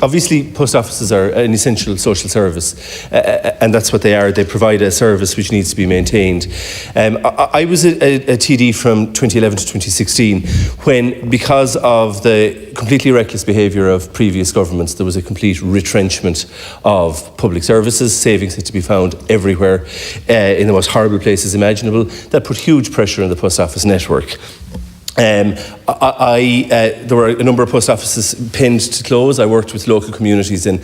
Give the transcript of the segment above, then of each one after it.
obviously post offices are an essential social service, and that's what they are. They provide a service which needs to be maintained. I was a TD from 2011 to 2016 when, because of the completely reckless behaviour of previous governments, there was a complete retrenchment of public services. Savings had to be found everywhere, in the most horrible places imaginable. That put huge pressure on the post office network. There were a number of post offices pinned to close. I worked with local communities in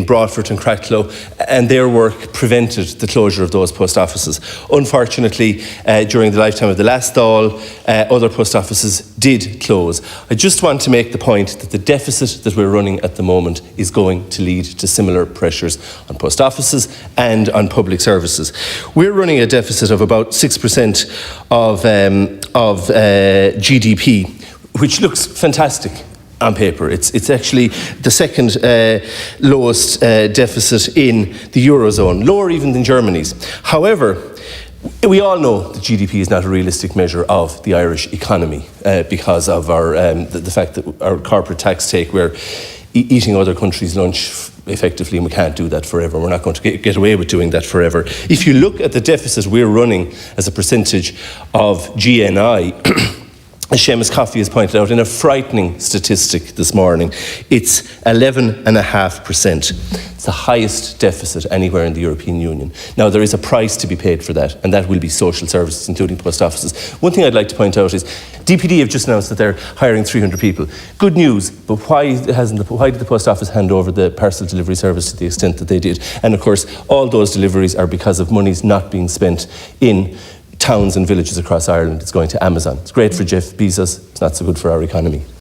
Broadford and Cracklow, and their work prevented the closure of those post offices. Unfortunately, during the lifetime of the last Dáil, other post offices did close. I just want to make the point that the deficit that we're running at the moment is going to lead to similar pressures on post offices and on public services. We're running a deficit of about 6% of GDP, which looks fantastic on paper. It's actually the second lowest deficit in the Eurozone, lower even than Germany's. However, we all know that GDP is not a realistic measure of the Irish economy because of our the fact that our corporate tax take, we're eating other countries' lunch effectively, and we can't do that forever. We're not going to get away with doing that forever. If you look at the deficit we're running as a percentage of GNI, as Seamus Coffey has pointed out in a frightening statistic this morning, it's 11.5%. It's the highest deficit anywhere in the European Union. Now, there is a price to be paid for that, and that will be social services, including post offices. One thing I'd like to point out is DPD have just announced that they're hiring 300 people. Good news, but why did the post office hand over the parcel delivery service to the extent that they did? And of course, all those deliveries are because of monies not being spent in towns and villages across Ireland. It's going to Amazon. It's great for Jeff Bezos. It's not so good for our economy.